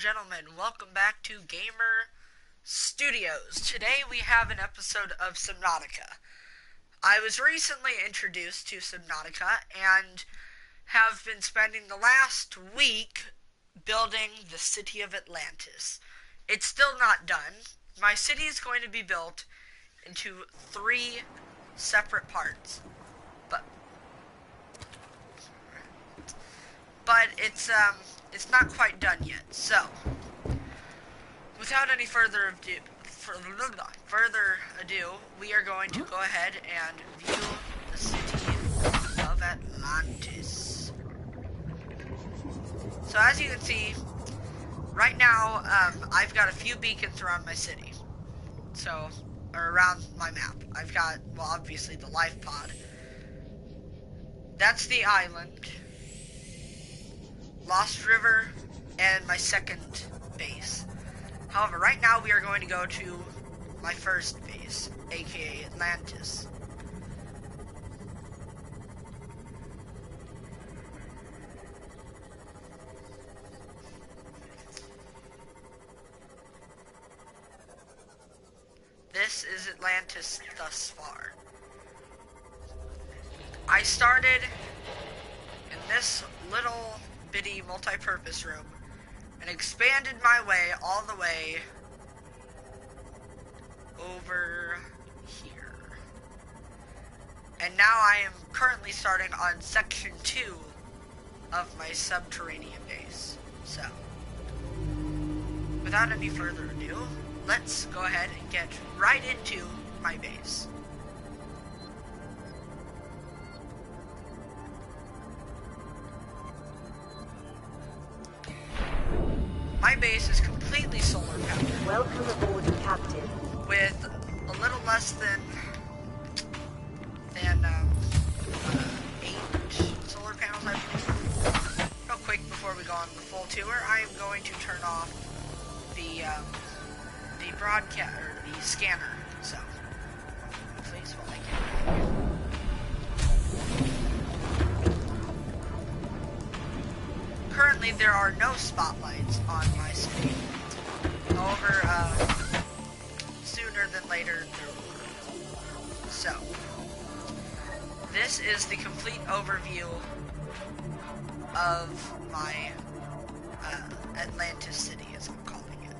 gentlemen, welcome back to Gamer Studios. Today we have an episode of Subnautica. I was recently introduced to Subnautica and have been spending the last week building the city of Atlantis. It's still not done. My city is going to be built into 3 separate parts. But it's not quite done yet. So, without any further ado, we are going to go ahead and view the city of Atlantis. So as you can see, right now, I've got a few beacons around my city. So, or around my map. I've got, well, obviously the life pod. That's the island. Lost River, and my second base. However, right now we are going to go to my first base, aka Atlantis. This is Atlantis thus far. I started in this little bitty multi-purpose room and expanded my way all the way over here. And now I am currently starting on section 2 of my subterranean base. So, without any further ado, let's go ahead and get right into my base. My base is completely solar powered. Welcome aboard, Captain. With a little less than 8 solar panels, I believe. Real quick before we go on the full tour, I am going to turn off the broadcast or the scanner. So, please, while I can. Currently, there are no spotlights on my screen. However, sooner than later, there will be. So, this is the complete overview of my Atlantis city, as I'm calling it.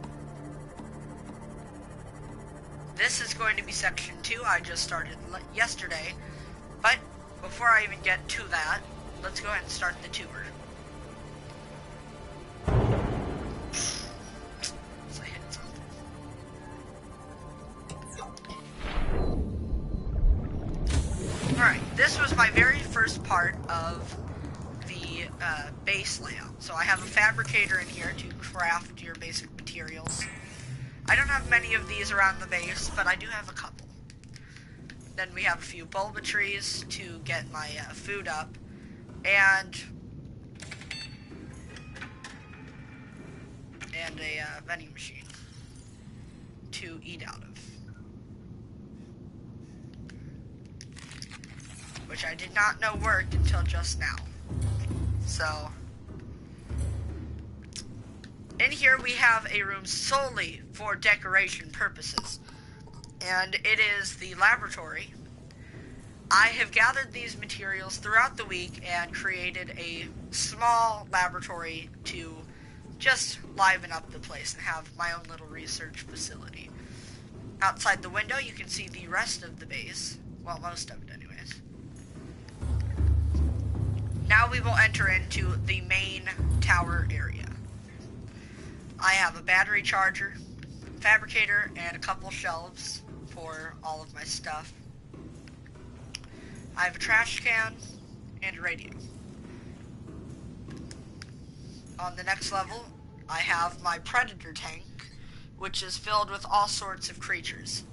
This is going to be section 2. I just started yesterday. But, before I even get to that, let's go ahead and start the tour. Alright, this was my very first part of the base layout. So I have a fabricator in here to craft your basic materials. I don't have many of these around the base, but I do have a couple. Then we have a few bulba trees to get my food up, and a vending machine to eat out of. Which I did not know worked until just now. So, in here we have a room solely for decoration purposes. And it is the laboratory. I have gathered these materials throughout the week and created a small laboratory to just liven up the place and have my own little research facility. Outside the window you can see the rest of the base. Well, most of it anyways. Now we will enter into the main tower area. I have a battery charger, fabricator, and a couple shelves for all of my stuff. I have a trash can and a radio. On the next level, I have my predator tank, which is filled with all sorts of creatures.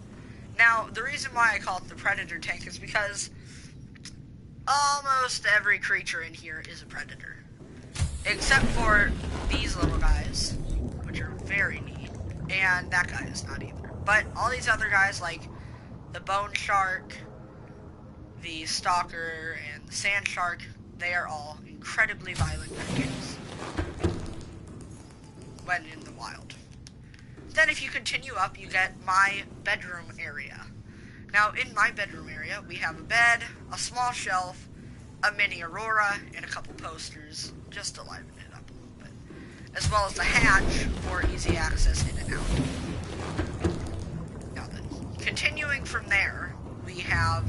Now, the reason why I call it the predator tank is because almost every creature in here is a predator. Except for these little guys, which are very neat. And that guy is not either. But all these other guys, like the bone shark, the stalker, and the sand shark, they are all incredibly violent creatures. when in the wild. Then if you continue up, you get my bedroom area. Now, in my bedroom area, we have a bed, a small shelf, a mini aurora, and a couple posters, just to liven it up a little bit, as well as a hatch for easy access in and out. Now then, continuing from there, we have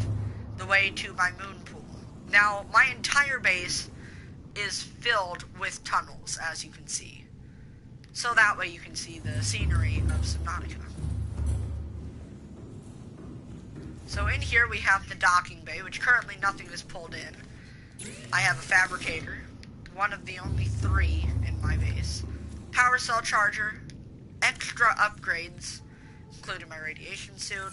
the way to my moon pool. Now, my entire base is filled with tunnels, as you can see. So that way you can see the scenery of Subnautica. So in here we have the docking bay, which currently nothing is pulled in. I have a fabricator, one of the only 3 in my base. Power cell charger, extra upgrades, including my radiation suit,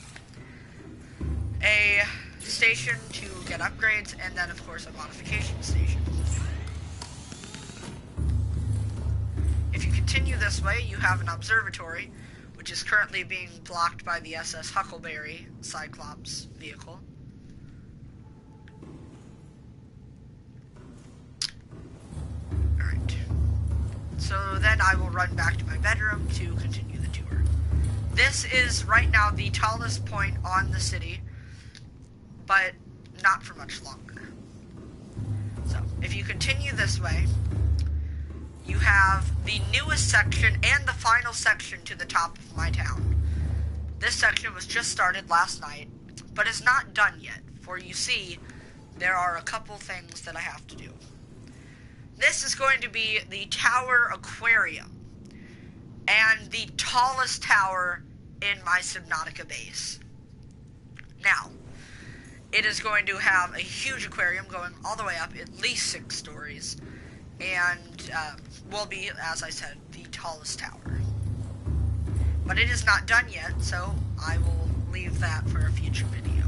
a station to get upgrades, and then of course a modification station. If you continue this way, you have an observatory, which is currently being blocked by the SS Huckleberry Cyclops vehicle. Alright. So then I will run back to my bedroom to continue the tour. This is right now the tallest point on the city, but not for much longer. So, if you continue this way, you have the newest section and the final section to the top of my town. This section was just started last night, but is not done yet, for you see, there are a couple things that I have to do. This is going to be the Tower Aquarium, and the tallest tower in my Subnautica base. Now, it is going to have a huge aquarium going all the way up, at least 6 stories, and will be, as I said, the tallest tower. But it is not done yet, so I will leave that for a future video.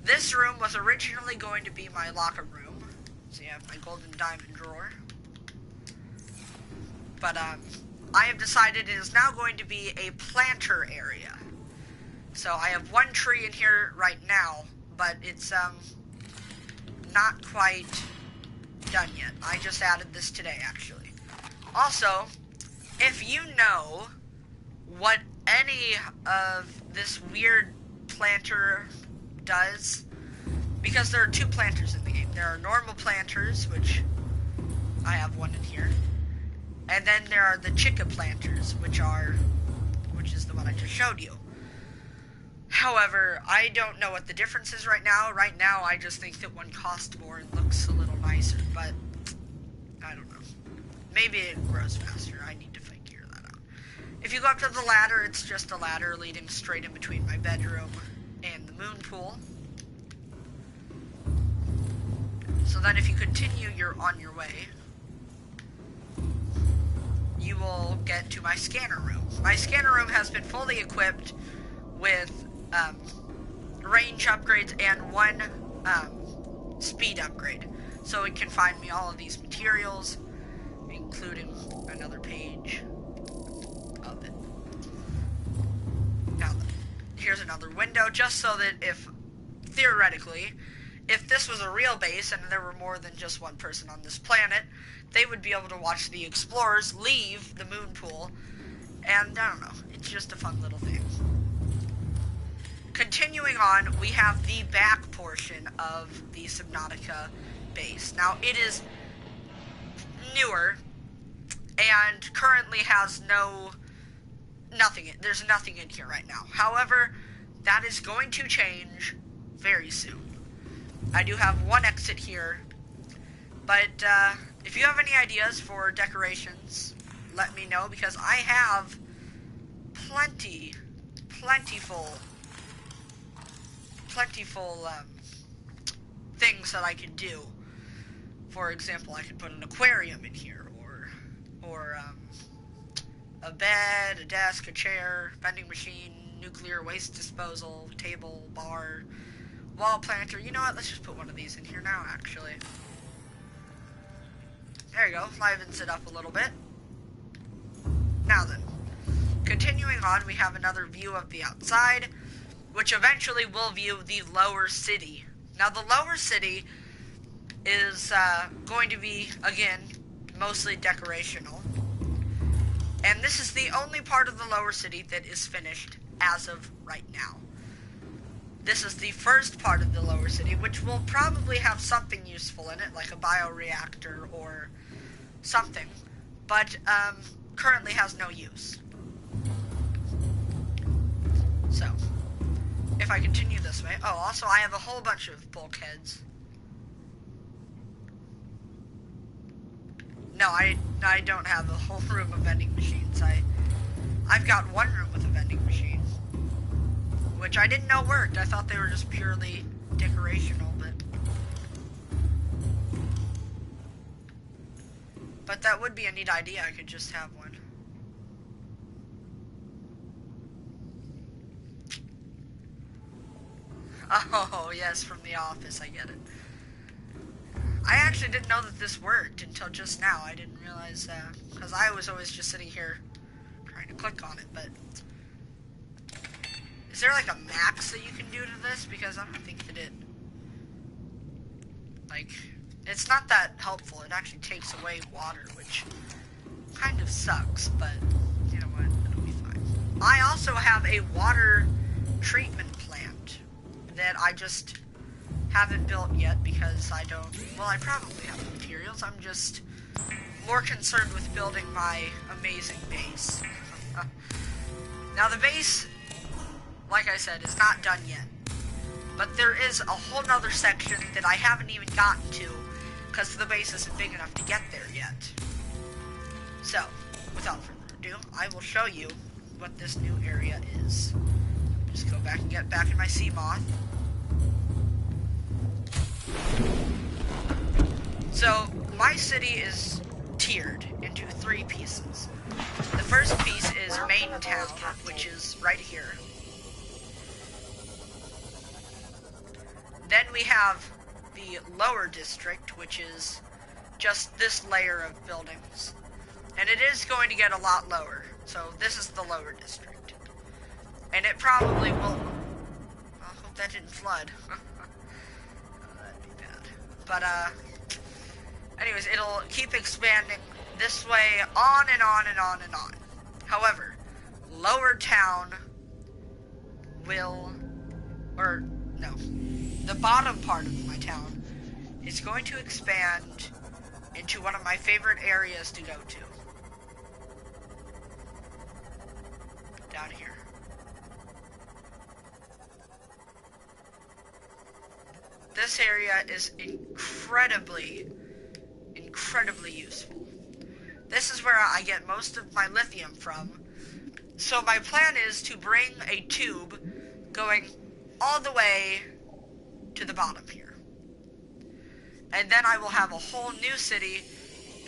This room was originally going to be my locker room, so you have my golden diamond drawer. But I have decided it is now going to be a planter area. So I have 1 tree in here right now, but it's not quite done yet. I just added this today, actually. Also, if you know what any of this weird planter does, because there are 2 planters in the game. There are normal planters, which I have 1 in here, and then there are the chica planters, which is the one I just showed you. However, I don't know what the difference is right now. Right now, I just think that one costs more and looks a little nicer, but I don't know. Maybe it grows faster. I need to figure that out. If you go up to the ladder, it's just a ladder leading straight in between my bedroom and the moon pool. So then if you continue on your way, you will get to my scanner room. My scanner room has been fully equipped with range upgrades and 1 speed upgrade. So it can find me all of these materials, including another page of it. Now, here's another window, just so that theoretically, if this was a real base and there were more than just 1 person on this planet, they would be able to watch the explorers leave the moon pool, and I don't know, it's just a fun little thing. Continuing on, we have the back portion of the Subnautica base. Now, it is newer, and currently has there's nothing in here right now. However, that is going to change very soon. I do have 1 exit here, but if you have any ideas for decorations, let me know, because I have plentiful things that I can do. For example, I could put an aquarium in here, or a bed, a desk, a chair, vending machine, nuclear waste disposal, table, bar, wall planter. You know what? Let's just put one of these in here now, actually. There you go. Livens it up a little bit. Now then, continuing on, we have another view of the outside, which eventually will view the lower city. Now, the lower city is going to be, again, mostly decorational. And this is the only part of the lower city that is finished as of right now. This is the first part of the lower city, which will probably have something useful in it, like a bioreactor or something, but currently has no use. So, if I continue this way... Oh, also I have a whole bunch of bulkheads. No, I don't have a whole room of vending machines. I've got one room with a vending machine, which I didn't know worked. I thought they were just purely decorational, but that would be a neat idea. I could just have one. Oh, yes, from The Office, I get it. I actually didn't know that this worked until just now. I didn't realize, because I was always just sitting here trying to click on it, but... Is there, like, a max that you can do to this? Because I don't think that it... Like, it's not that helpful. It actually takes away water, which kind of sucks, but you know what? It'll be fine. I also have a water treatment plant that I just haven't built yet because I don't... Well, I probably have the materials. I'm just more concerned with building my amazing base. Now, the base, like I said, is not done yet. But there is a whole nother section that I haven't even gotten to because the base isn't big enough to get there yet. So, without further ado, I will show you what this new area is. Just go back and get back in my sea moth. So, my city is tiered into 3 pieces. The first piece is Main Town, which is right here. Then we have the lower district, which is just this layer of buildings. And it is going to get a lot lower. So this is the lower district. And it probably will... I hope that didn't flood. Oh, that'd be bad. But, anyways, it'll keep expanding this way on and on and on and on. However, lower town will... Or, no. The bottom part of my town is going to expand into one of my favorite areas to go to. Down here. This area is incredibly useful. This is where I get most of my lithium from. So my plan is to bring a tube going all the way to the bottom here. And then I will have a whole new city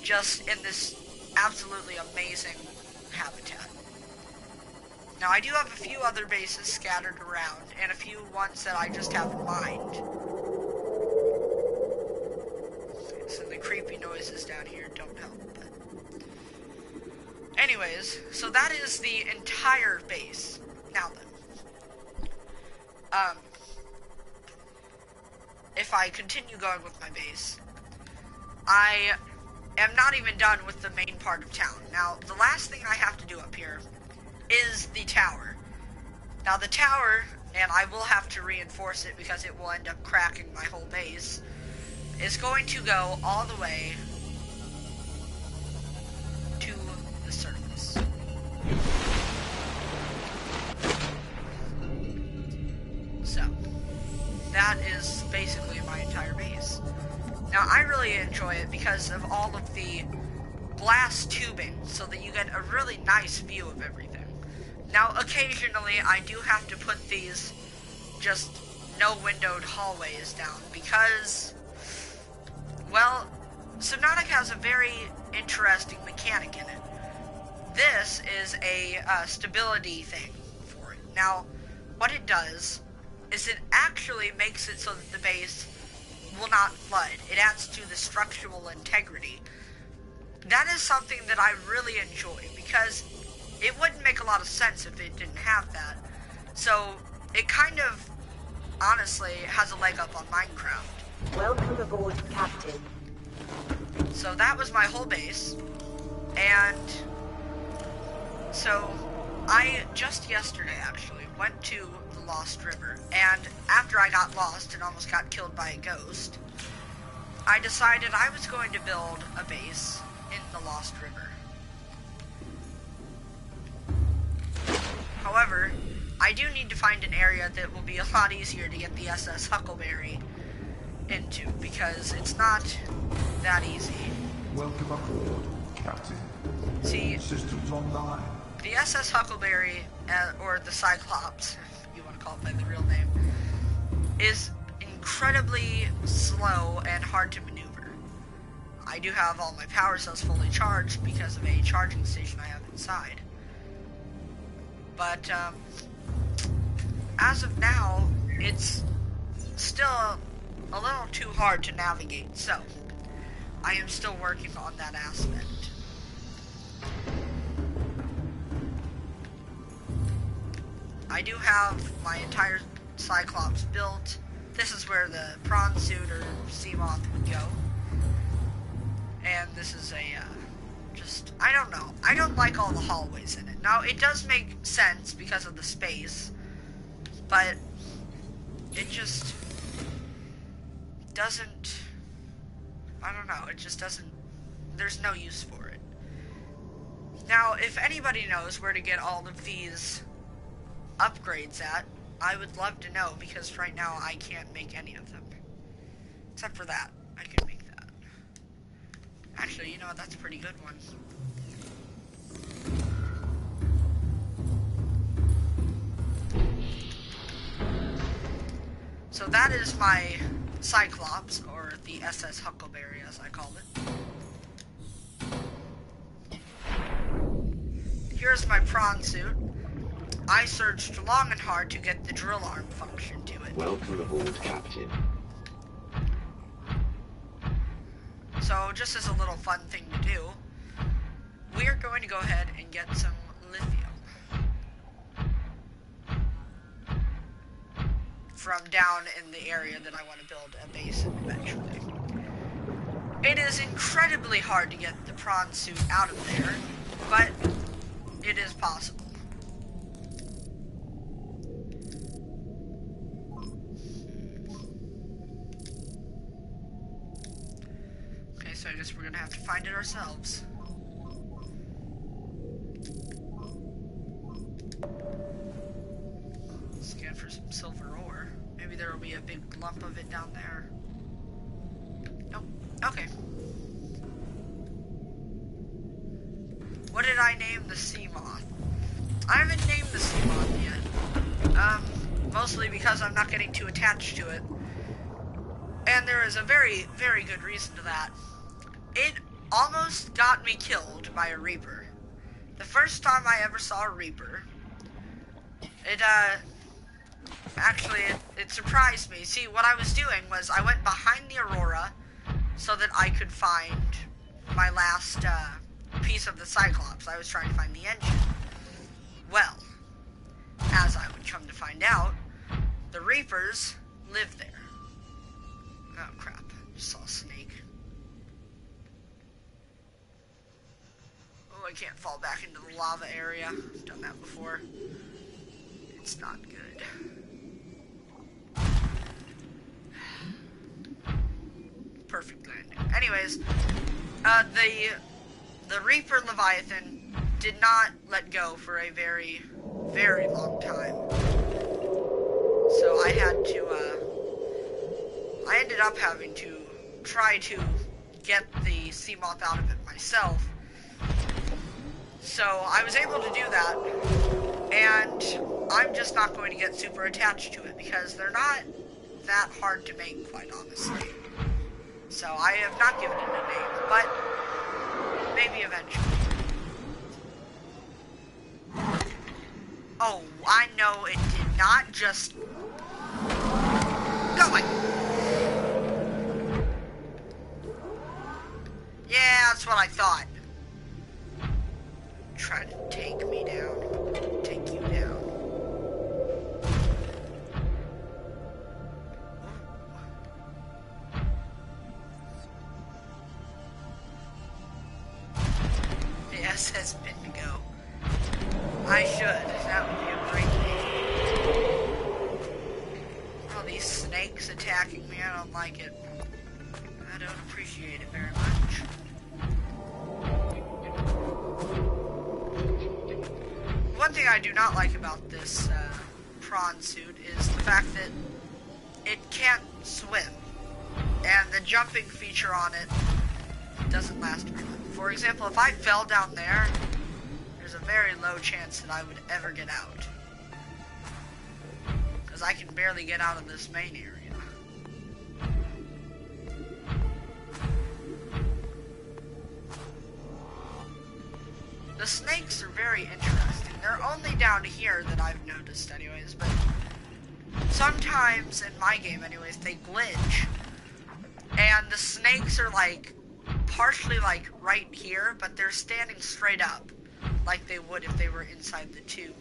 just in this absolutely amazing habitat. Now, I do have a few other bases scattered around, and a few ones that I just have in mind. So the creepy noises down here don't help, but... Anyways, so that is the entire base. Now then. If I continue going with my base, I am not even done with the main part of town. Now, the last thing I have to do up here is the tower. Now, the tower, and I will have to reinforce it because it will end up cracking my whole base, is going to go all the way to the surface. So, that is basically my entire base. Now, I really enjoy it because of all of the glass tubing, so that you get a really nice view of everything. Now, occasionally, I do have to put these just no-windowed hallways down, because, well, Subnautica has a very interesting mechanic in it. This is a stability thing for it. Now, what it does is it actually makes it so that the base will not flood. It adds to the structural integrity. That is something that I really enjoy, because it wouldn't make a lot of sense if it didn't have that. So, it kind of, honestly, has a leg up on Minecraft. Welcome aboard, Captain. So that was my whole base, and So, I just yesterday actually went to the Lost River, and after I got lost and almost got killed by a ghost, I decided I was going to build a base in the Lost River. However, I do need to find an area that will be a lot easier to get the SS Huckleberry into, because it's not that easy. Welcome aboard, Captain. See, Systems online. the SS Huckleberry, or the Cyclops, if you want to call it by the real name, is incredibly slow and hard to maneuver. I do have all my power cells fully charged because of a charging station I have inside. But, as of now, it's still a little too hard to navigate, so I am still working on that aspect. I do have my entire Cyclops built. This is where the prawn suit or sea moth would go. And this is a, I don't know. I don't like all the hallways in it. Now, it does make sense because of the space, but it just doesn't, I don't know, it just doesn't, there's no use for it. Now, if anybody knows where to get all of these upgrades at, I would love to know, because right now I can't make any of them. Except for that, I can make that. Actually, you know what, that's a pretty good one. So that is my Cyclops, or the SS Huckleberry as I call it. Here's my prawn suit. I searched long and hard to get the drill arm function to it. Welcome aboard, Captain. So, just as a little fun thing to do, we are going to go ahead and get some lithium from down in the area that I want to build a base in eventually. It is incredibly hard to get the prawn suit out of there, but it is possible. Okay, so I guess we're gonna have to find it ourselves. Scan for some silver ore. Maybe there will be a big lump of it down there. Nope. Okay. What did I name the sea moth? I haven't named the sea moth yet. Mostly because I'm not getting too attached to it. And there is a very, very good reason to that. It almost got me killed by a Reaper. The first time I ever saw a Reaper, it surprised me. See, what I was doing was I went behind the Aurora so that I could find my last piece of the Cyclops. I was trying to find the engine. Well, as I would come to find out, the Reapers live there. Oh crap, just saw a snake. Oh, I can't fall back into the lava area. I've done that before. It's not good. Perfect landing. Anyways, the Reaper Leviathan did not let go for a very, very long time. So I had to, I ended up having to try to get the sea moth out of it myself. So I was able to do that, and I'm just not going to get super attached to it because they're not that hard to make, quite honestly. So I have not given it a name, but maybe eventually. Oh, I know it did not just go away. Yeah, that's what I thought. Try to take me down. Take you down. The SS Bendigo. I should. That would be a great thing. All these snakes attacking me, I don't like it. I don't appreciate it very much. One thing I do not like about this prawn suit is the fact that it can't swim. And the jumping feature on it doesn't last very long. For example, if I fell down there, there's a very low chance that I would ever get out. Because I can barely get out of this main area. The snakes are very interesting. They're only down here that I've noticed anyways, but sometimes in my game anyways, they glitch. And the snakes are like, partially like right here, but they're standing straight up, like they would if they were inside the tube.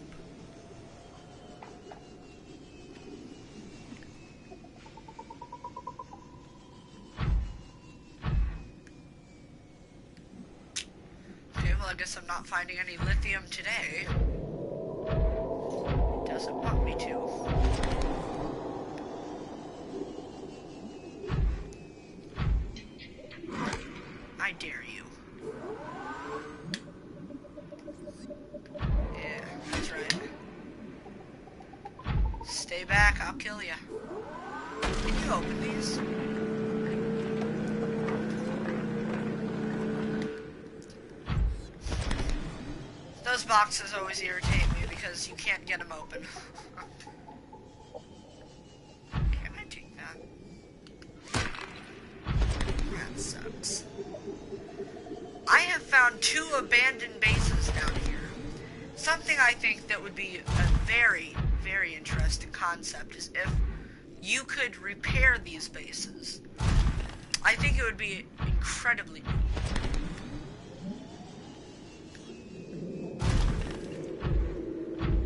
Okay, well I guess I'm not finding any lithium today. It doesn't want me to. I dare you. Yeah, that's right. Stay back, I'll kill ya. Can you open these? Those boxes always irritate me because you can't get them open. Can I take that? That sucks. I have found 2 abandoned bases down here. Something I think that would be a very, very interesting concept is if you could repair these bases. I think it would be incredibly neat.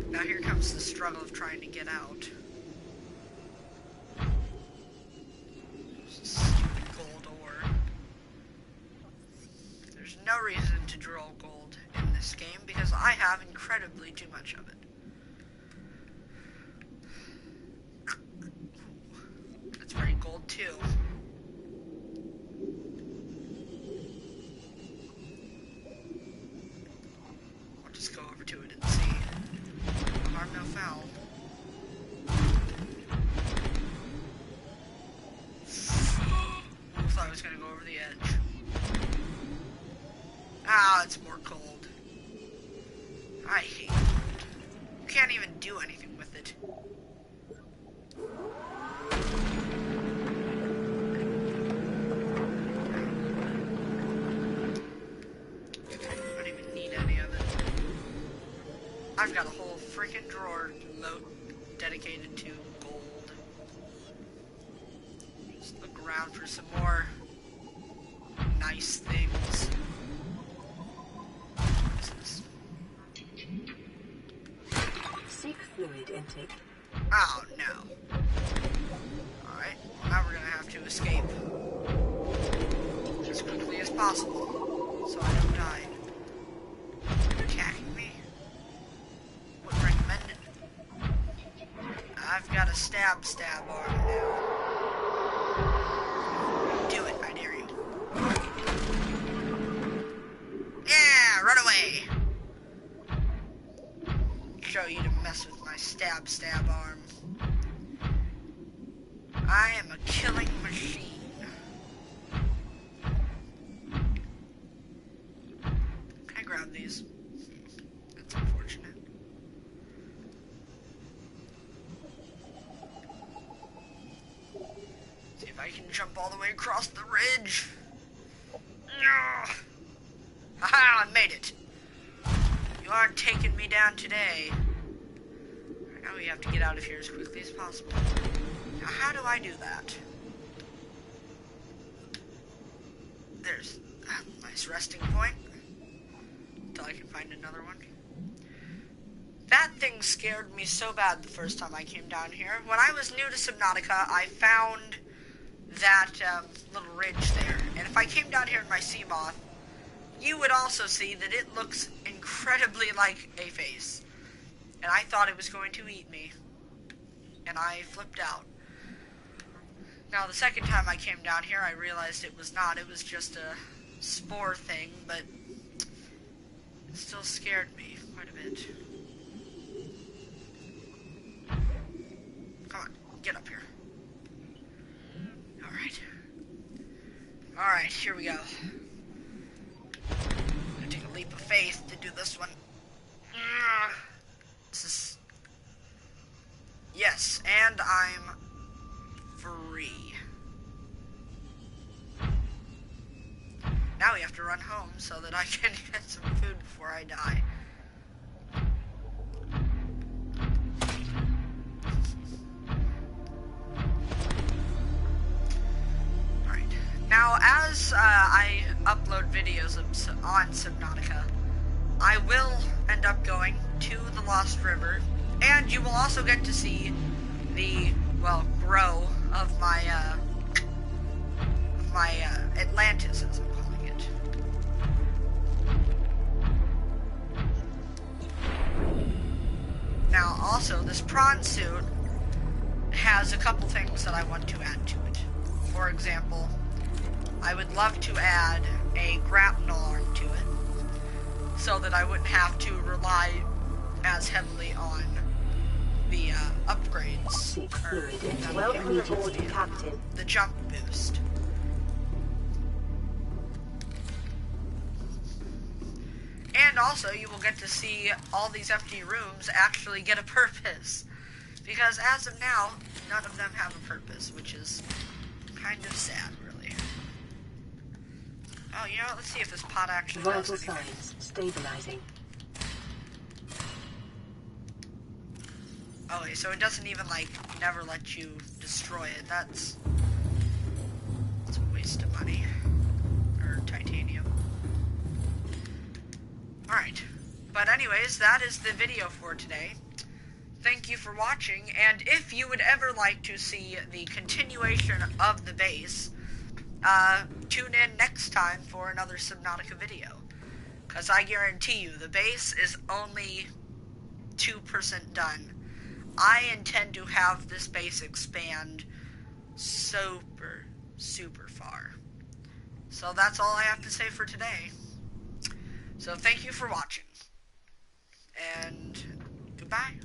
Now here comes the struggle of trying to get out. Stupid gold ore. There's no reason to drill gold in this game because I have incredibly too much of it. That's very gold too. I'll just go over to it and see. No harm, no foul. I thought I was gonna go over the edge. Ah, it's more cold. I hate cold. You can't even do anything with it. I don't even need any of it. I've got a whole freaking drawer dedicated to gold. Just look around for some more nice things. What's this? Seek fluid intake. Oh no. Alright, now we're gonna have to escape as quickly as possible so I don't die. You're attacking me? Wouldn't recommend it. I've got a stab arm now. Do it, I dare you. Yeah, run away! Show you to mess with my stab arm. I am a killing machine. Can I grab these? That's unfortunate. See if I can jump all the way across the ridge. Haha, I made it. You aren't taking me down today. Now we have to get out of here as quickly as possible. Now how do I do that? There's a nice resting point. Until I can find another one. That thing scared me so bad the first time I came down here. When I was new to Subnautica, I found that little ridge there. And if I came down here in my sea moth, you would also see that it looks incredibly like a face. and I thought it was going to eat me, and I flipped out. Now, the second time I came down here, I realized it was not. It was just a spore thing, but it still scared me quite a bit. Come on, get up here. Alright. Alright, here we go. I'm gonna take a leap of faith to do this one. This is... Yes, and I'm free. Now we have to run home so that I can get some food before I die. Alright. Now, as I upload videos on Subnautica, I will end up going to the Lost River, and you will also get to see the, well, grow of my Atlantis, as I'm calling it. Now, also, this prawn suit has a couple things that I want to add to it. For example, I would love to add a grapnel arm to it, so that I wouldn't have to rely as heavily on the upgrades. Welcome aboard, Captain. The jump boost. And also, you will get to see all these empty rooms actually get a purpose. Because as of now, none of them have a purpose, which is kind of sad, really. Oh, you know what? Let's see if this pot actually does Vital anything. signs stabilizing. Okay, so it doesn't even, like, never let you destroy it. That's a waste of money. Or titanium. Alright. But anyways, that is the video for today. Thank you for watching, and if you would ever like to see the continuation of the base, tune in next time for another Subnautica video. Because I guarantee you, the base is only 2% done. I intend to have this base expand super, super far. So that's all I have to say for today. So thank you for watching. And goodbye.